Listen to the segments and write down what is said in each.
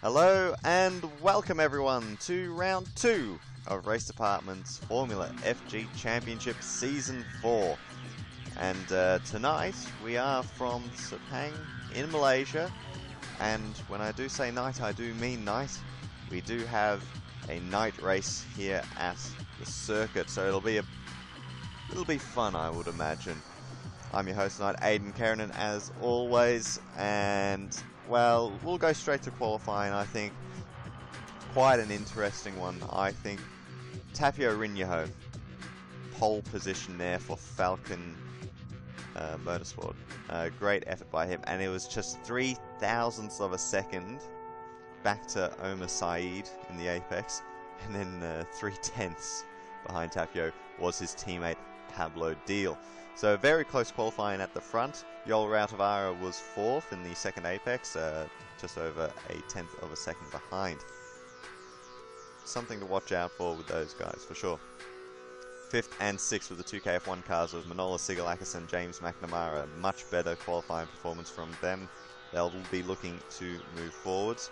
Hello and welcome everyone to round 2 of Race Department's Formula FG Championship Season 4. And tonight we are from Sepang in Malaysia, and when I do say night, I do mean night. We do have a night race here at the circuit, so it'll be fun, I would imagine. I'm your host tonight, Aidan Keranen, as always, and well, we'll go straight to qualifying. I think quite an interesting one. I think Tapio Rinyaho, pole position there for Falcon Motorsport. Great effort by him, and it was just 0.003 of a second back to Omar Saeed in the apex, and then 0.3 behind Tapio was his teammate Pablo Deal. So very close qualifying at the front. Yol Rautavara was 4th in the second apex, just over 0.1 of a second behind. Something to watch out for with those guys, for sure. 5th and 6th with the 2KF1 cars was Manola Sigalakis and James McNamara. Much better qualifying performance from them. They'll be looking to move forwards.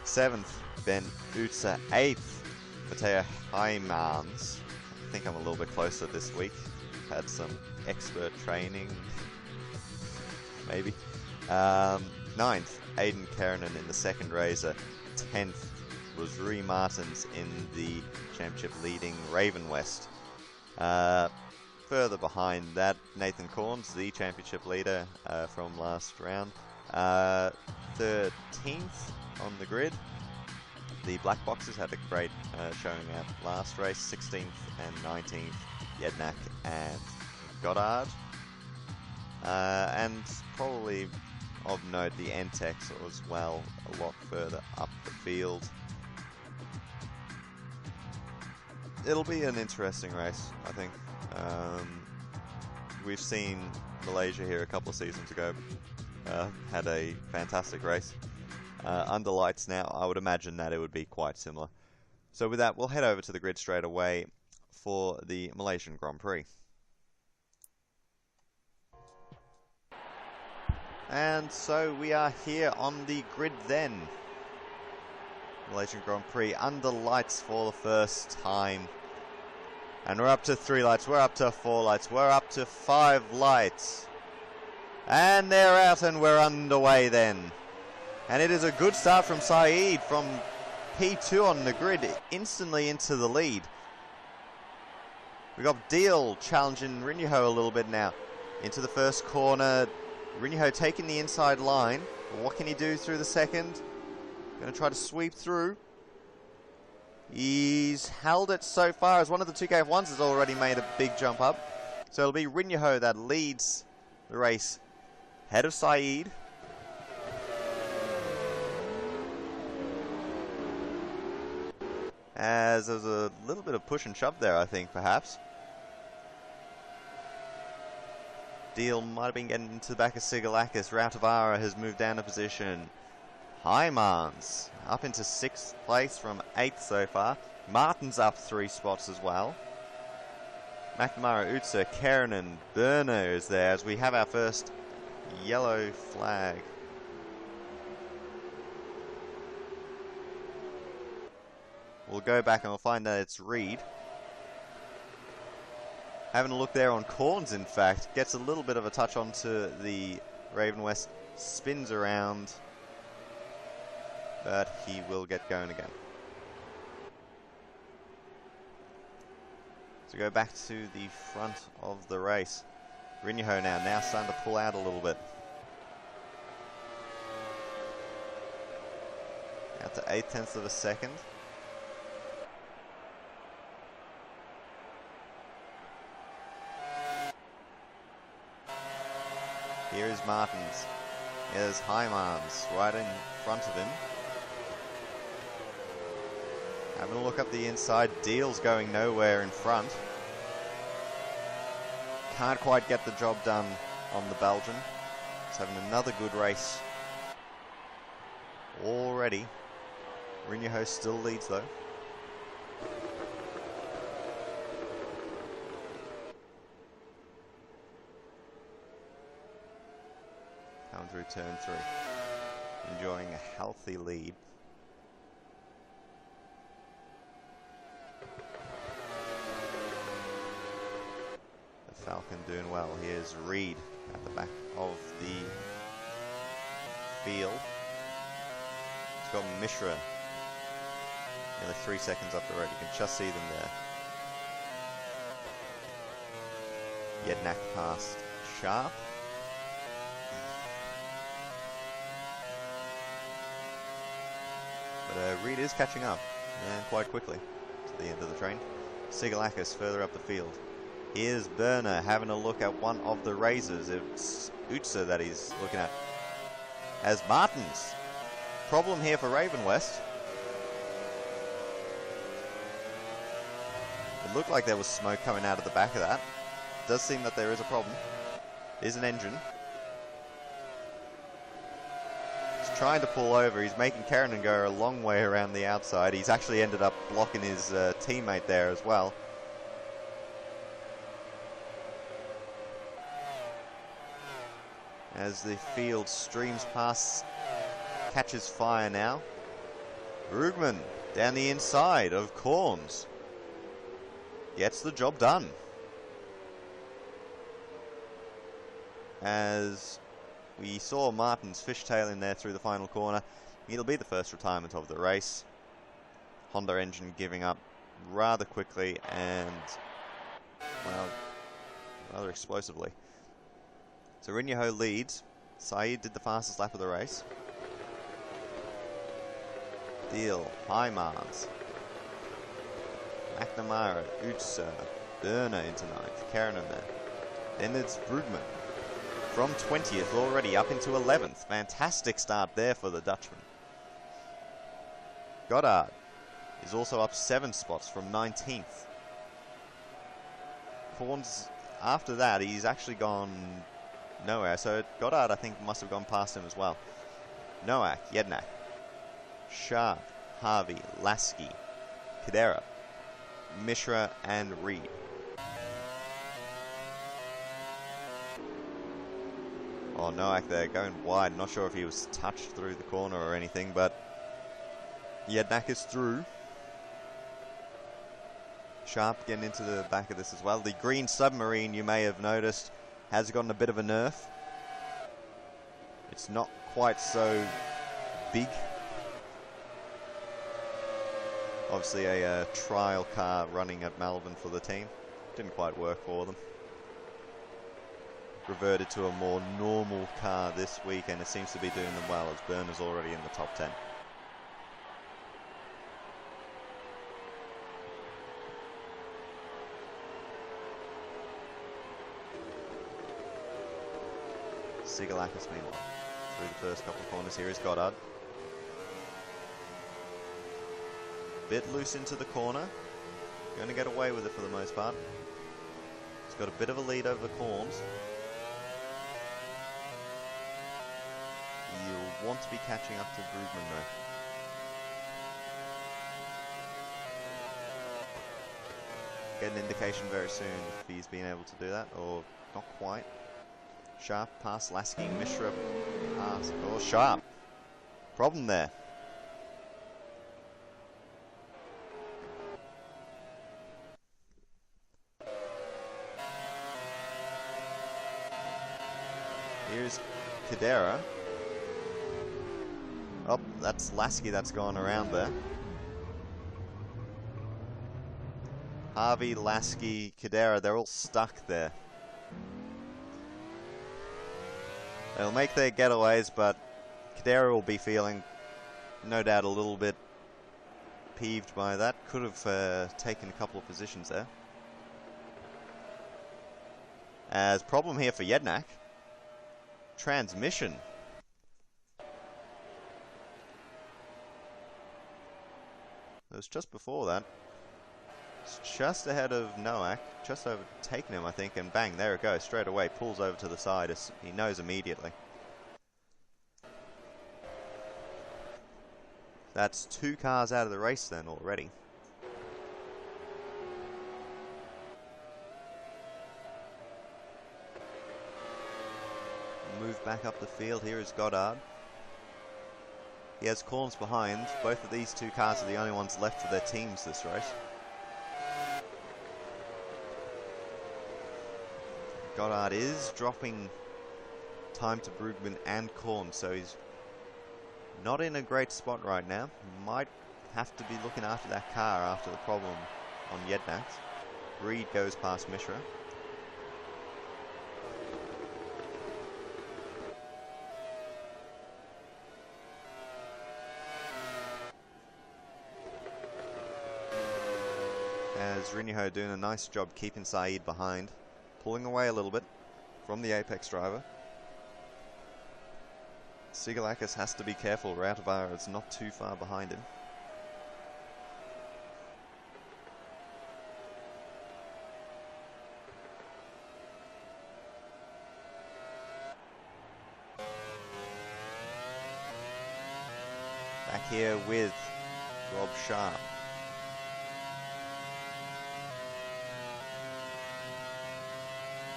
7th, Ben Utsa. 8th, Mateo Heimans. I think I'm a little bit closer this week. Had some expert training, maybe. 9th, Aidan Keranen in the second Razor. 10th was Rui Martins in the championship leading Raven West. Further behind that, Nathan Corns, the championship leader from last round. 13th on the grid. The Black Boxers had a great showing at last race. 16th and 19th, Jednak and Goddard. And probably of note, the Entex as well, a lot further up the field. It'll be an interesting race, I think. We've seen Malaysia here a couple of seasons ago. Had a fantastic race. Under lights now, I would imagine that it would be quite similar. So with that, we'll head over to the grid straight away for the Malaysian Grand Prix. And so we are here on the grid then. Malaysian Grand Prix under lights for the first time. And we're up to 3 lights, we're up to 4 lights, we're up to 5 lights. And they're out and we're underway then. And it is a good start from Saeed from P2 on the grid, instantly into the lead. We got Deal challenging Rinyaho a little bit now. Into the first corner, Rinyaho taking the inside line. What can he do through the second? Going to try to sweep through. He's held it so far as one of the 2KF1s has already made a big jump up. So it'll be Rinyaho that leads the race ahead of Saeed. As there's a little bit of push and shove there, I think, perhaps. Deal might have been getting into the back of Sigalakis. Rautavara has moved down a position. Heimans up into 6th place from 8th so far. Martin's up 3 spots as well. McNamara, Utsa, Keranen, Berner is there as we have our first yellow flag. We'll go back and we'll find that it's Reed. Having a look there on Corns, in fact. Gets a little bit of a touch onto the Raven West. Spins around. But he will get going again. So go back to the front of the race. Rinyaho now starting to pull out a little bit. Out to 0.8 of a second. Here is Martins. Here's Heimans right in front of him. Having a look up the inside. Deal's going nowhere in front. Can't quite get the job done on the Belgian. He's having another good race already. Rinyaho still leads though. Coming through turn 3. enjoying a healthy lead. The Falcon doing well. Here's Reed at the back of the field. He's got Mishra nearly 3 seconds up the road. You can just see them there. Jednak past Sharp. But Reed is catching up, and quite quickly, to the end of the train. Sigalakis further up the field. Here's Berner having a look at one of the razors. It's Utsa that he's looking at. As Martins. Problem here for Raven West. It looked like there was smoke coming out of the back of that. It does seem that there is a problem. There's an engine. He's trying to pull over. He's making Keranen go a long way around the outside. He's actually ended up blocking his teammate there as well. As the field streams past, catches fire now. Rugman down the inside of Corns. Gets the job done. As we saw Martin's fishtailing there through the final corner. It'll be the first retirement of the race. Honda engine giving up rather quickly and, well, rather explosively. So Rinyaho leads. Saeed did the fastest lap of the race. Deal, Hymans, McNamara, Utsa, Berner into 9th, Keranen there. Then it's Brugman. From 20th already up into 11th. Fantastic start there for the Dutchman. Goddard is also up 7 spots from 19th. Corns, after that, he's actually gone nowhere. So Goddard, I think, must have gone past him as well. Noak, Jednak, Sharp, Harvey, Lasky, Kadera, Mishra, and Reed. Oh, Noak there going wide. Not sure if he was touched through the corner or anything, but Jednak is through. Sharp getting into the back of this as well. The green submarine, you may have noticed, has gotten a bit of a nerf. It's not quite so big. Obviously a trial car running at Melbourne for the team. Didn't quite work for them. Reverted to a more normal car this week, and it seems to be doing them well as Berner's already in the top 10. Sigalakis meanwhile through the first couple of corners. Here is Goddard. Bit loose into the corner. Going to get away with it for the most part. He's got a bit of a lead over Corns. You'll want to be catching up to Brugman though. Get an indication very soon if he's been able to do that, or not quite. Sharp past Lasky, Mishra past, oh, Sharp. Problem there. Here's Kadera. Oh, that's Lasky that's gone around there. Harvey, Lasky, Kadera, they're all stuck there. They'll make their getaways, but Kadera will be feeling, no doubt, a little bit peeved by that. Could have taken a couple of positions there. As problem here for Jednak. Transmission. It was just before that. It's just ahead of Noak, just overtaken him, I think, and bang, there it goes, straight away, pulls over to the side, as he knows immediately. That's 2 cars out of the race then already. Move back up the field, here is Goddard. He has corners behind. Both of these two cars are the only ones left for their teams this race. Goddard is dropping time to Brugman and Korn, so he's not in a great spot right now. Might have to be looking after that car after the problem on Yednat. Reed goes past Mishra. As Rinyaho doing a nice job keeping Saeed behind, pulling away a little bit from the apex driver. Sigalakis has to be careful. Rautavaara is not too far behind him. Back here with Rob Sharp.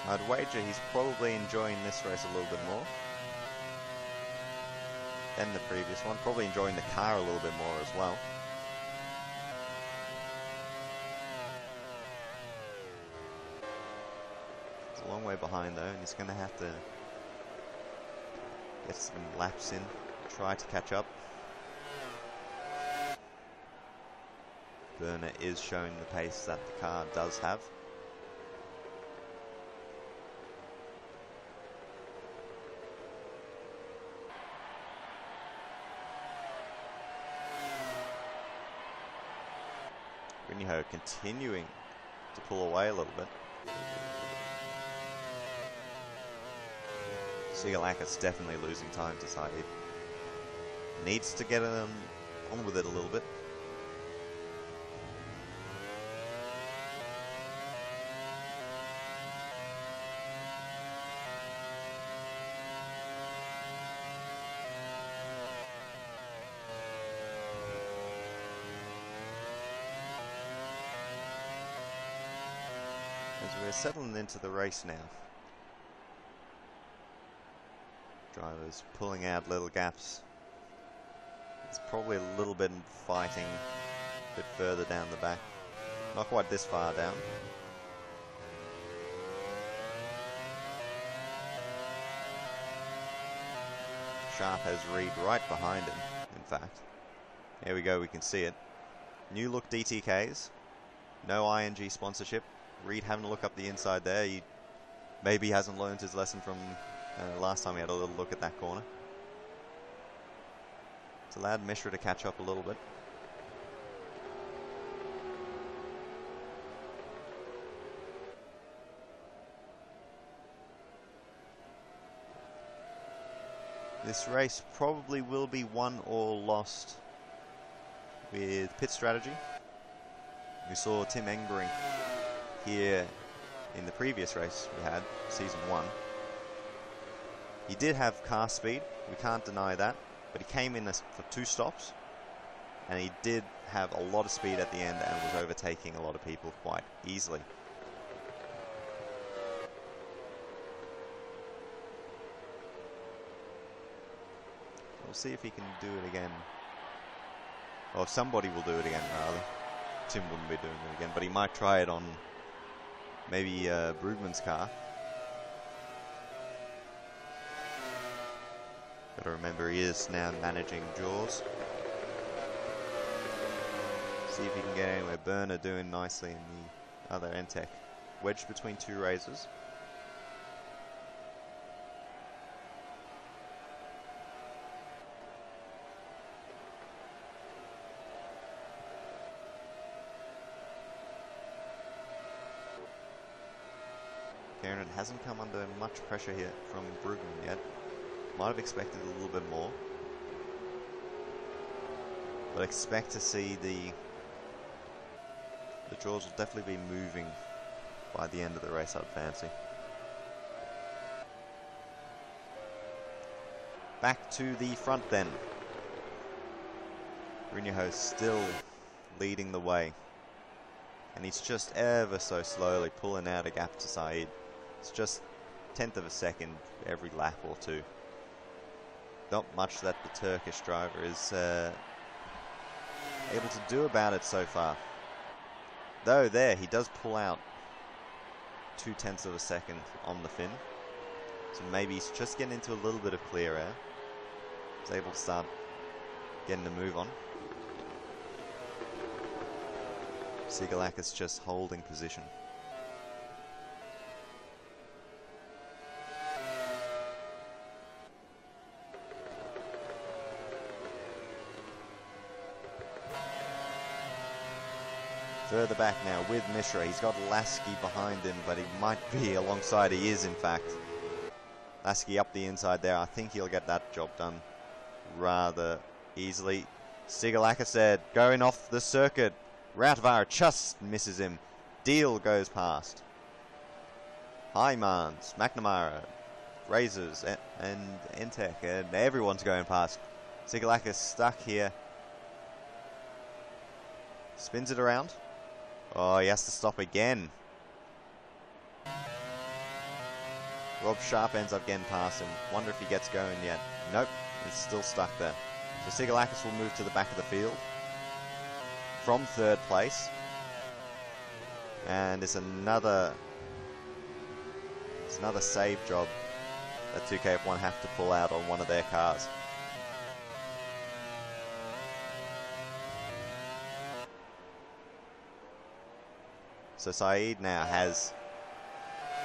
I'd wager he's probably enjoying this race a little bit more than the previous one. Probably enjoying the car a little bit more as well. He's a long way behind though, and he's going to have to get some laps in, try to catch up. Berner is showing the pace that the car does have. Rinyaho continuing to pull away a little bit. Sigalakis definitely losing time to Saeed. Needs to get on with it a little bit. As we're settling into the race now. Drivers pulling out little gaps. It's probably a little bit fighting a bit further down the back. Not quite this far down. Sharp has Reed right behind him, in fact. There we go, we can see it. New look DTKs. No ING sponsorship. Reed having a look up the inside there. He maybe hasn't learned his lesson from last time he had a little look at that corner. It's allowed Mishra to catch up a little bit. This race probably will be won or lost with pit strategy. We saw Tim Engberg here in the previous race we had, season 1. He did have car speed, we can't deny that, but he came in for 2 stops, and he did have a lot of speed at the end and was overtaking a lot of people quite easily. We'll see if he can do it again. Or if somebody will do it again, rather. Tim wouldn't be doing it again, but he might try it on maybe Brugman's car. Gotta remember he is now managing Jaws. See if he can get anywhere. Berner doing nicely in the other Entech. Wedged between 2 razors. Karen hasn't come under much pressure here from Brugman yet. Might have expected a little bit more. But expect to see the jaws will definitely be moving by the end of the race, I'd fancy. Back to the front then. Rinyaho still leading the way. And he's just ever so slowly pulling out a gap to Saeed. It's just 1/10 of a second every lap or 2. not much that the Turkish driver is able to do about it so far. Though there, he does pull out 0.2 of a second on the fin. So maybe he's just getting into a little bit of clear air. He's able to start getting a move on. Sigalakis just holding position. Further back now with Mishra. He's got Lasky behind him, but he might be alongside. He is, in fact. Lasky up the inside there. I think he'll get that job done rather easily. Sigalakis said, going off the circuit. Rautavaara just misses him. Deal goes past. Hymans, McNamara, Razors, and Entech, and everyone's going past. Sigalakis stuck here. Spins it around. Oh, he has to stop again. Rob Sharp ends up getting past him. Wonder if he gets going yet. Nope, he's still stuck there. So Sigalakis will move to the back of the field from third place. And it's another save job that 2KF1 have to pull out on one of their cars. So Saeed now has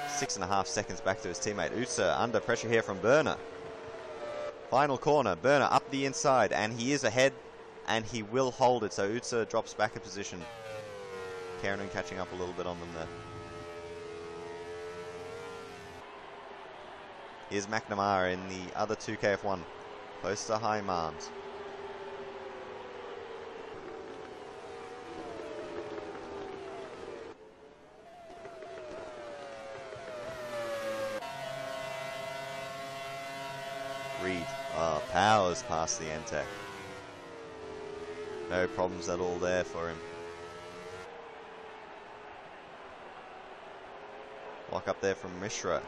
6.5 seconds back to his teammate. Utsa under pressure here from Berner. Final corner, Berner up the inside, and he is ahead, and he will hold it. So Utsa drops back a position. Karen catching up a little bit on them there. Here's McNamara in the other 2KF1, close to Hymans. Reed powers past the Entech. No problems at all there for him. Walk up there from Mishra.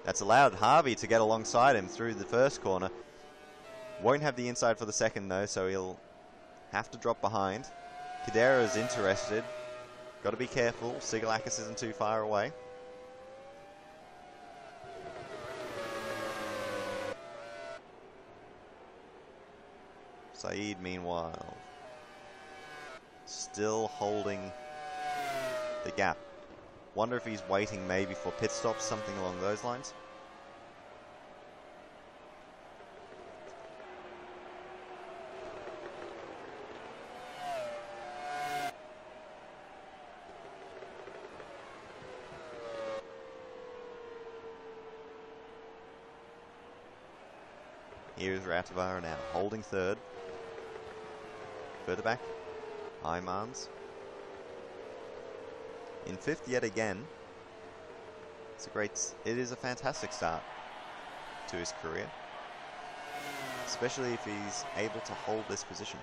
That's allowed Harvey to get alongside him through the first corner. Won't have the inside for the second though, so he'll have to drop behind. Kadera is interested. Got to be careful. Sigalakis isn't too far away. Saeed, meanwhile, still holding the gap. Wonder if he's waiting maybe for pit stops, something along those lines. Here's Rautavaara now, holding third. Further back, Hymans. In fifth yet again. It is a fantastic start to his career. Especially if he's able to hold this position.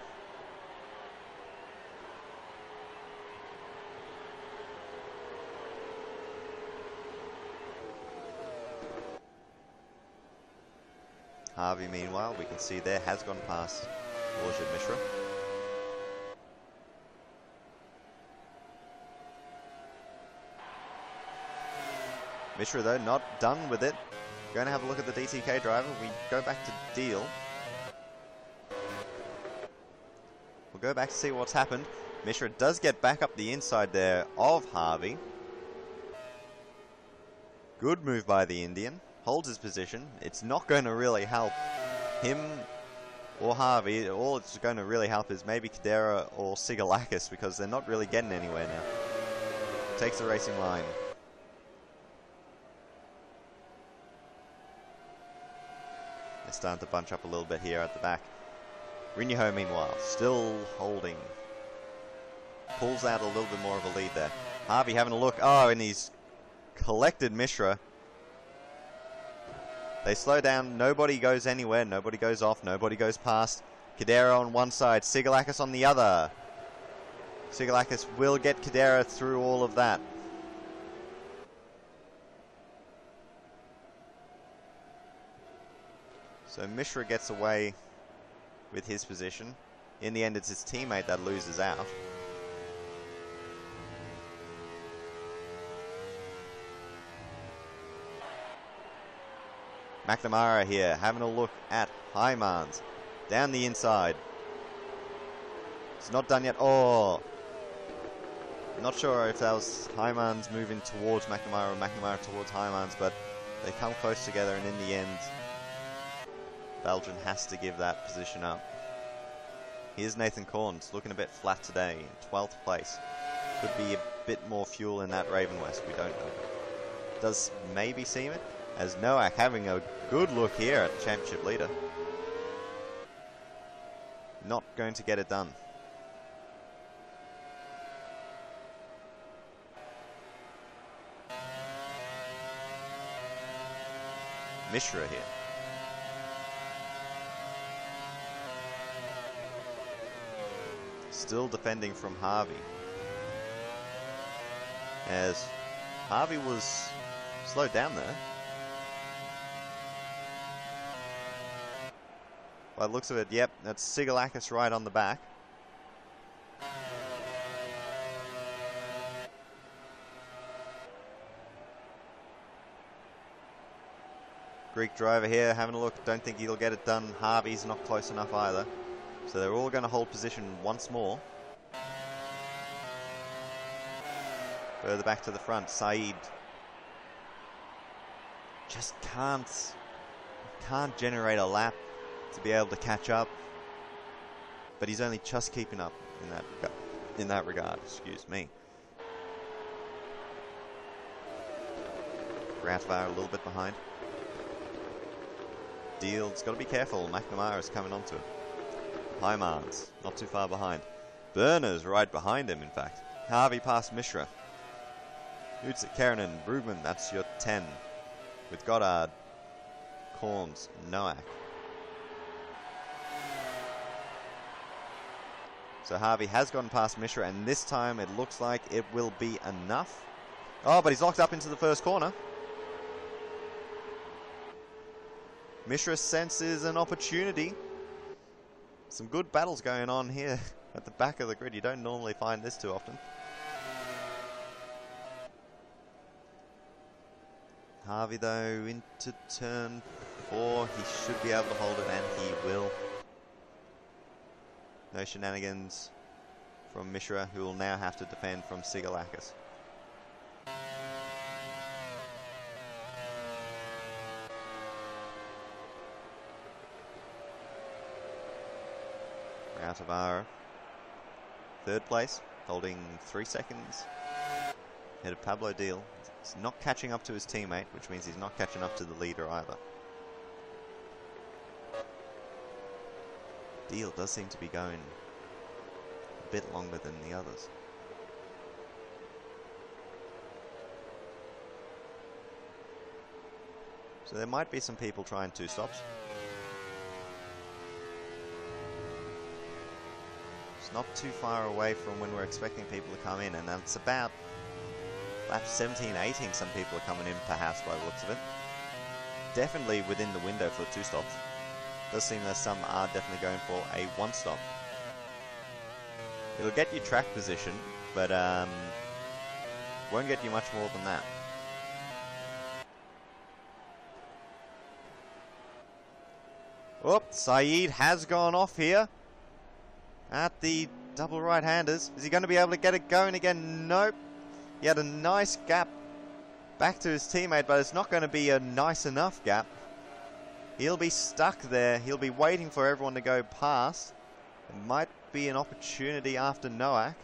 Harvey, meanwhile, we can see there has gone past Warship Mishra. Mishra, though, not done with it. Going to have a look at the DTK driver. We go back to Deal. We'll go back to see what's happened. Mishra does get back up the inside there of Harvey. Good move by the Indian. Holds his position. It's not going to really help him or Harvey. All it's going to really help is maybe Kadera or Sigalakis, because they're not really getting anywhere now. Takes the racing line. They're starting to bunch up a little bit here at the back. Rinyaho, meanwhile, still holding. Pulls out a little bit more of a lead there. Harvey having a look. Oh, and he's collected Mishra. They slow down. Nobody goes anywhere. Nobody goes off. Nobody goes past. Kadera on one side. Sigalakis on the other. Sigalakis will get Kadera through all of that. So Mishra gets away with his position. In the end, it's his teammate that loses out. McNamara here, having a look at Hymans. Down the inside. It's not done yet. Oh! Not sure if that was Hymans moving towards McNamara or McNamara towards Hymans, but they come close together, and in the end, Belgian has to give that position up. Here's Nathan Corns, looking a bit flat today, in 12th place. Could be a bit more fuel in that Raven West, we don't know. Does maybe seem it, as Noack having a good look here at the championship leader. Not going to get it done. Mishra here. Still defending from Harvey. As Harvey was slowed down there. By the looks of it, yep, that's Sigalakis right on the back. Greek driver here, having a look. Don't think he'll get it done. Harvey's not close enough either. So they're all going to hold position once more. Further back to the front, Saeed just can't generate a lap to be able to catch up. But he's only just keeping up in that regard. Excuse me. Grantvar a little bit behind. Deal's got to be careful. McNamara's coming onto it. Hymans, not too far behind. Burner's right behind him, in fact. Harvey past Mishra. Utsit, Keranen, Brugman, that's your 10. With Goddard, Corns, Noack. So Harvey has gone past Mishra, and this time it looks like it will be enough. Oh, but he's locked up into the first corner. Mishra senses an opportunity. Some good battles going on here at the back of the grid. You don't normally find this too often. Harvey, though, into turn 4. He should be able to hold it, and he will. No shenanigans from Mishra, who will now have to defend from Sigalakis. Tavares, third place, holding 3 seconds ahead of Pablo Deal. He's not catching up to his teammate, which means he's not catching up to the leader either. Deal does seem to be going a bit longer than the others. So there might be some people trying 2 stops. Not too far away from when we're expecting people to come in, and that's about lap 17, 18 some people are coming in perhaps by the looks of it. Definitely within the window for 2 stops. Does seem that some are definitely going for a 1 stop. It'll get you track position, but won't get you much more than that. Oh, Saeed has gone off here at the double right-handers. Is he going to be able to get it going again? Nope. He had a nice gap back to his teammate, but it's not going to be a nice enough gap. He'll be stuck there. He'll be waiting for everyone to go past. It might be an opportunity after Noack.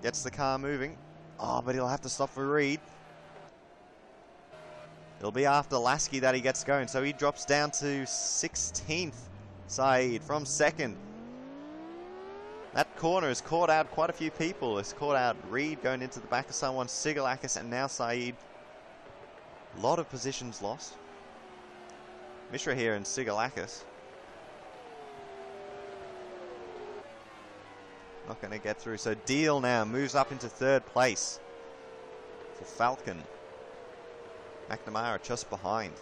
Gets the car moving. Oh, but he'll have to stop for Reed. It'll be after Lasky that he gets going, so he drops down to 16th. Saeed from 2nd. That corner has caught out quite a few people. It's caught out Reed going into the back of someone, Sigalakis, and now Saeed. A lot of positions lost. Mishra here and Sigalakis. Not going to get through. So Deal now moves up into 3rd place for Falcon. McNamara just behind.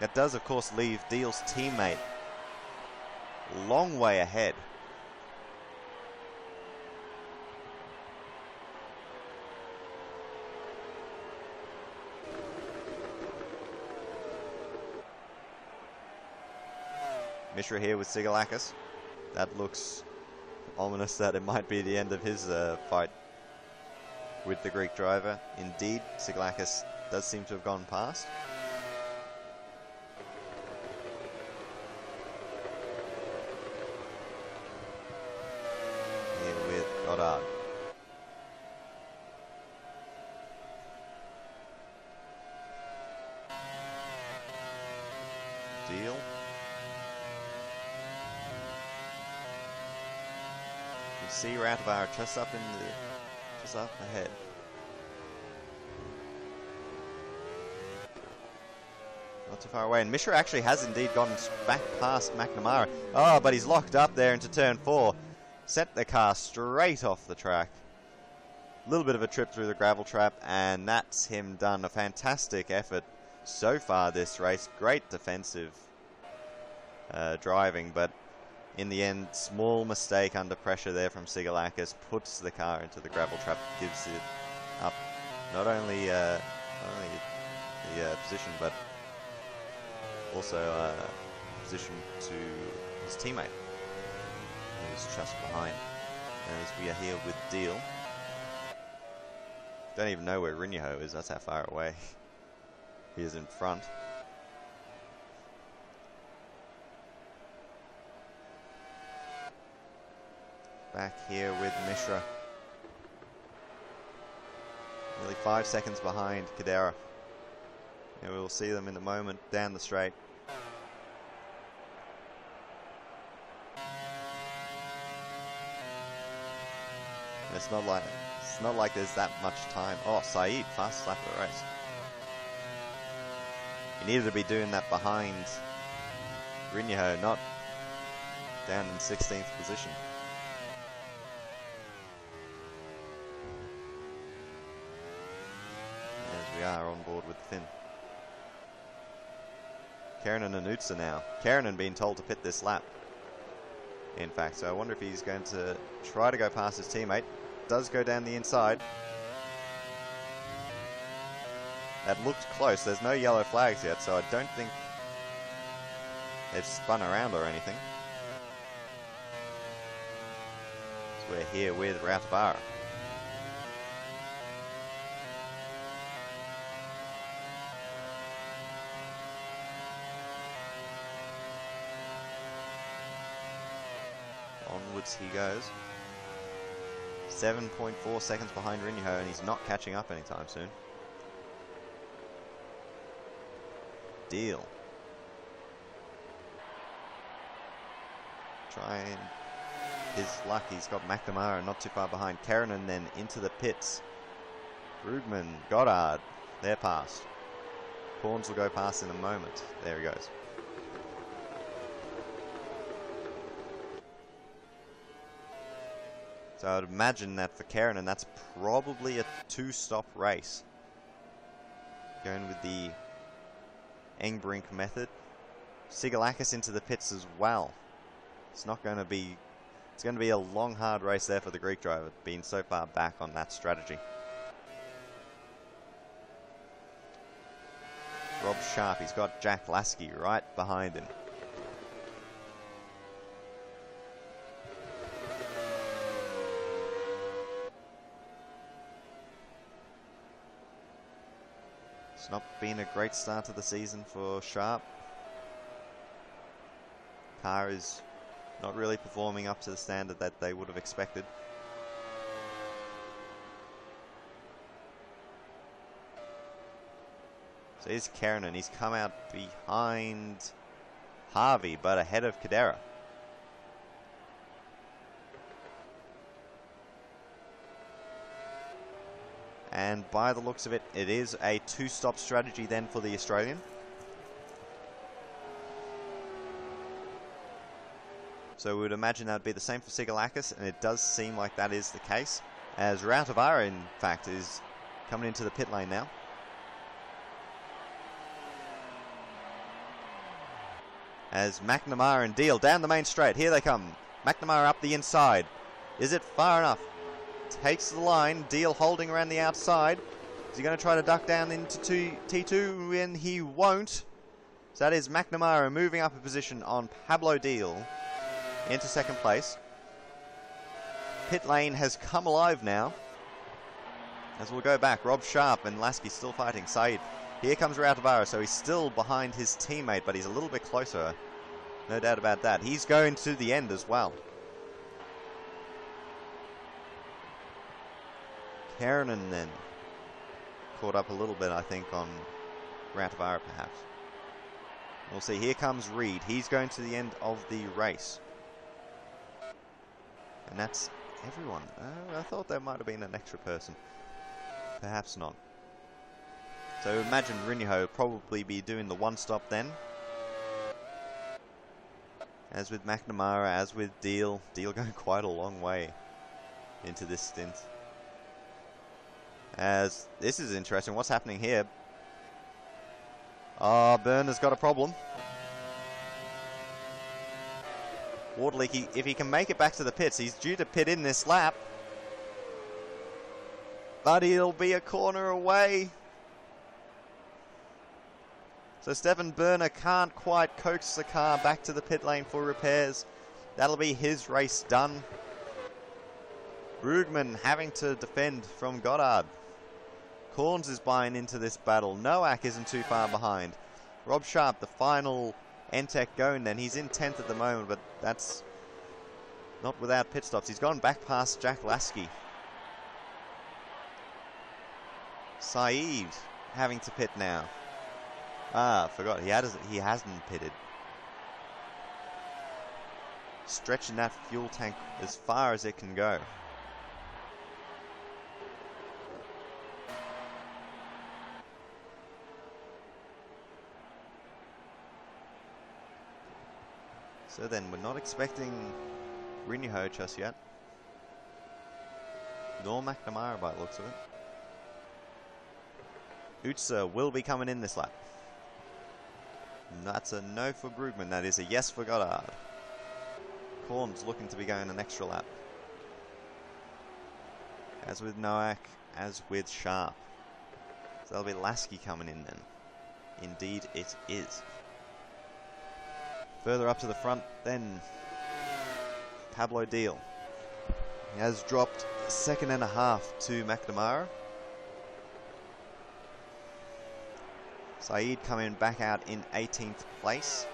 That does, of course, leave Deal's teammate a long way ahead. Mishra here with Sigalakis. That looks ominous that it might be the end of his fight with the Greek driver. Indeed, Sigalakis does seem to have gone past. Here with Goddard. Deal. See Rativar just up ahead. Not too far away, and Mishra actually has indeed gotten back past McNamara. Oh, but he's locked up there into turn 4. Set the car straight off the track. A little bit of a trip through the gravel trap, and that's him done. A fantastic effort so far this race. Great defensive driving, but in the end, small mistake under pressure there from Sigalakis puts the car into the gravel trap, gives it up not only the position, but also position to his teammate, who's just behind. As we are here with Deal. Don't even know where Rinyaho is, that's how far away he is in front. Back here with Mishra. Nearly 5 seconds behind Cadera. And we'll see them in a moment down the straight. It's not like there's that much time. Oh, Saeed, fastest lap of the race. He needed to be doing that behind Rinyaho, not down in 16th position. We are on board with Finn. Keranen and Utsa now. Keranen being told to pit this lap, in fact, so I wonder if he's going to try to go past his teammate. Does go down the inside. That looked close. There's no yellow flags yet, so I don't think they've spun around or anything. So we're here with Rautavara. Onwards he goes. 7.4 seconds behind Rinyaho, and he's not catching up anytime soon. Deal. Trying his luck. He's got McNamara not too far behind. Keranen then into the pits. Rugman, Goddard, they're past. Corns will go past in a moment. There he goes. So I would imagine that for Keranen, that's probably a 2-stop race. Going with the Engbrink method. Sigalakis into the pits as well. It's going to be a long, hard race there for the Greek driver, being so far back on that strategy. Rob Sharp, he's got Jack Lasky right behind him. It's not been a great start to the season for Sharp. Car is not really performing up to the standard that they would have expected. So here's Keranen. He's come out behind Harvey, but ahead of Cadera. And by the looks of it, it is a 2-stop strategy then for the Australian. So we would imagine that would be the same for Sigalakis, and it does seem like that is the case, as Rautavara, in fact, is coming into the pit lane now. as McNamara and Deal down the main straight. Here they come. McNamara up the inside. Is it far enough? Takes the line. Deal holding around the outside. Is he going to try to duck down into T2? And he won't. So that is McNamara moving up a position on Pablo Deal into second place. Pit lane has come alive now. As we'll go back, Rob Sharp and Lasky still fighting. Saeed. Here comes Rautavara, so he's still behind his teammate, but he's a little bit closer. No doubt about that. He's going to the end as well. Keranen then caught up a little bit, I think, on Rautavara perhaps. We'll see. Here comes Reed. He's going to the end of the race. And that's everyone. I thought there might have been an extra person. Perhaps not. So imagine Rinho probably be doing the one stop then. As with McNamara, as with Deal. Deal going quite a long way into this stint. As this is interesting. What's happening here? Burner's got a problem. Wardley, if he can make it back to the pits, he's due to pit in this lap. But he'll be a corner away. So Stefan Burner can't quite coax the car back to the pit lane for repairs. That'll be his race done. Brugman having to defend from Goddard. Corns is buying into this battle. Nowak isn't too far behind. Rob Sharp, the final Entech going then. He's in 10th at the moment, but that's not without pit stops. He's gone back past Jack Lasky. Saeed having to pit now. Forgot. He hasn't pitted. Stretching that fuel tank as far as it can go. So then, we're not expecting Rinho just yet. Nor McNamara by the looks of it. Utsa will be coming in this lap. That's a no for Brugman. That is a yes for Goddard. Corns looking to be going an extra lap. As with Nowak, as with Sharp. So that'll be Lasky coming in then. Indeed it is. Further up to the front then, Pablo Deal. He has dropped a second and a half to McNamara. Saeed coming back out in 18th place.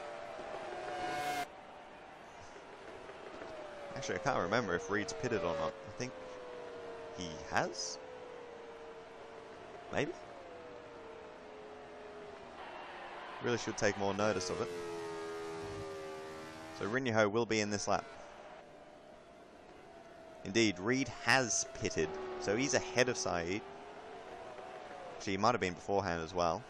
Actually, I can't remember if Reed's pitted or not. I think he has. Maybe. Really should take more notice of it. So Rinho will be in this lap. Indeed, Reed has pitted, so he's ahead of Saeed. Actually, he might have been beforehand as well.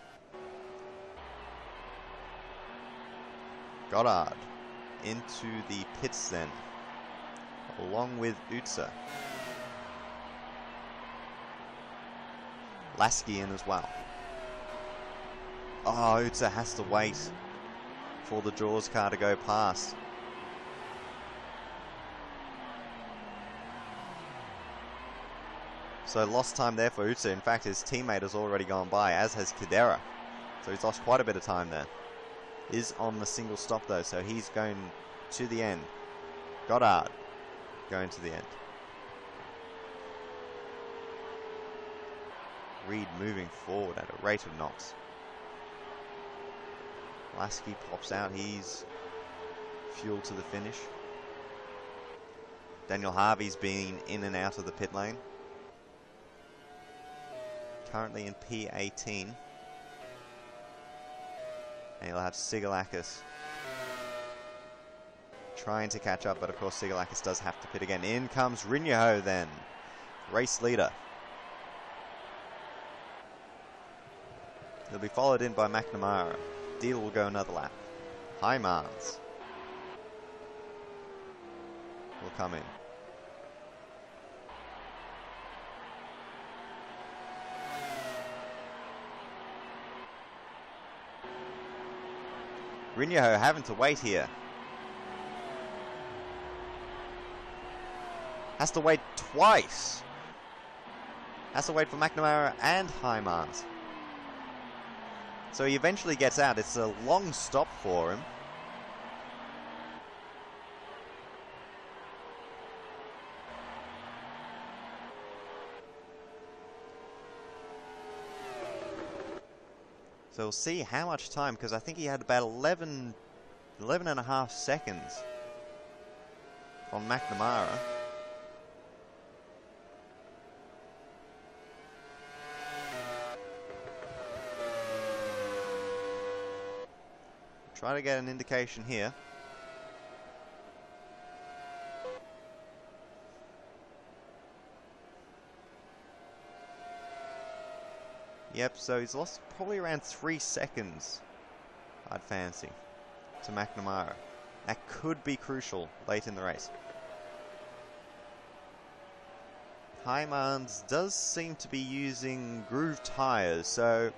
Goddard into the pits then, along with Utsa. Lasky in as well. Oh, Utsa has to wait for the Jaws car to go past. So lost time there for Utsa. In fact, his teammate has already gone by, as has Kadera. So he's lost quite a bit of time there. Is on the single stop though, so he's going to the end. Goddard going to the end. Reed moving forward at a rate of knots. Lasky pops out, he's fuel to the finish. Daniel Harvey's been in and out of the pit lane. Currently in P18. And you'll have Sigalakis trying to catch up, but of course Sigalakis does have to pit again. In comes Rinho then, race leader. He'll be followed in by McNamara. Deal will go another lap. Hymans will come in. Rinyaho having to wait here. Has to wait twice. Has to wait for McNamara and Heimans. So he eventually gets out. It's a long stop for him. So we'll see how much time, because I think he had about 11 and a half seconds on McNamara. Try to get an indication here. Yep, so he's lost probably around 3 seconds, I'd fancy, to McNamara. That could be crucial late in the race. Heimans does seem to be using grooved tyres, so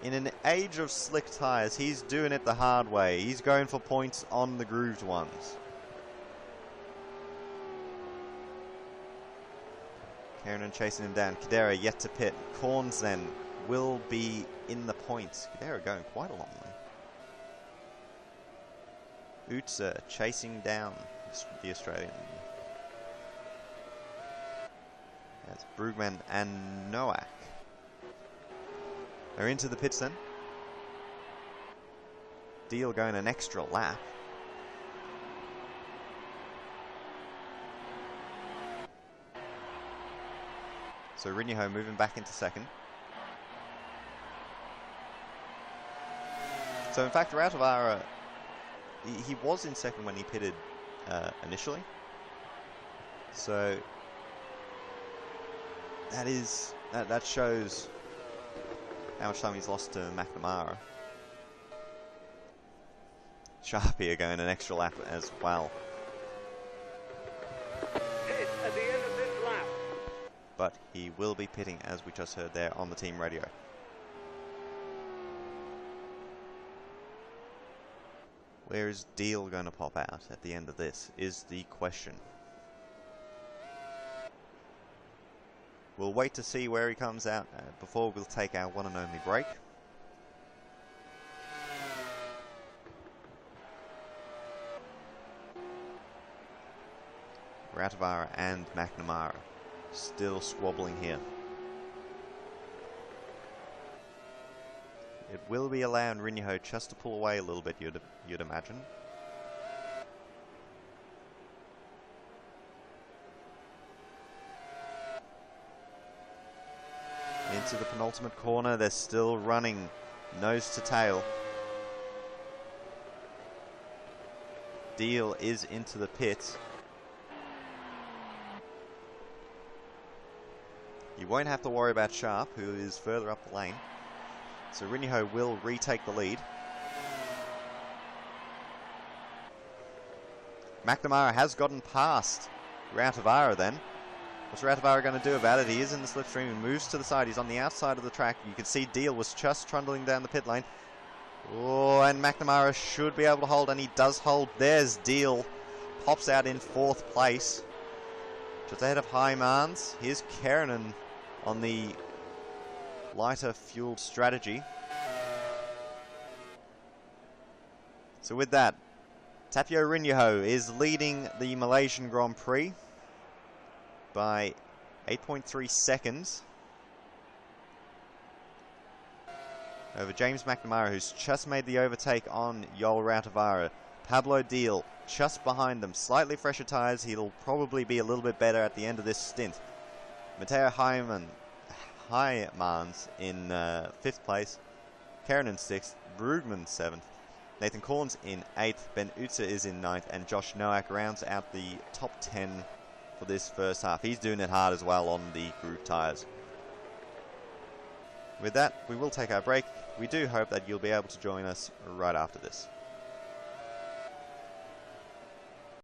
in an age of slick tyres, he's doing it the hard way. He's going for points on the grooved ones. Keranen chasing him down. Kadera yet to pit. Corns then will be in the points. Kadera going quite a long way. Utsa chasing down the Australian. That's Brugman and Nowak. They're into the pits then. Deal going an extra lap. So Rinyaho moving back into second. So in fact, Rautavaara, he was in second when he pitted initially. So that shows how much time he's lost to McNamara. Sharpie are going an extra lap as well. Pit at the end of this lap. But he will be pitting, as we just heard there on the team radio. Where is Deal going to pop out at the end of this is the question. We'll wait to see where he comes out before we'll take our one and only break. Rautavaara and McNamara still squabbling here. It will be allowing Rinyaho just to pull away a little bit, you'd imagine. Into the penultimate corner, they're still running nose to tail. Deal is into the pit. You won't have to worry about Sharp, who is further up the lane. So Rinyaho will retake the lead. McNamara has gotten past Rautavaara then. What's Rautavaara going to do about it? He is in the slipstream. He moves to the side. He's on the outside of the track. You can see Deal was just trundling down the pit lane. Oh, and McNamara should be able to hold, and he does hold. There's Deal. Pops out in 4th place. Just ahead of Heimans. Here's Keranen on the lighter fueled strategy. So with that, Tapio Rinyaho is leading the Malaysian Grand Prix by 8.3 seconds over James McNamara, who's just made the overtake on Yoel Rautavaara. Pablo Deal just behind them, slightly fresher tyres. He'll probably be a little bit better at the end of this stint. Matteo Heimans in 5th place, Keranen 6th, Brugman 7th, Nathan Corns in 8th, Ben Utsa is in 9th, and Josh Nowak rounds out the top 10 for this first half. He's doing it hard as well on the groove tyres. With that, we will take our break. We do hope that you'll be able to join us right after this.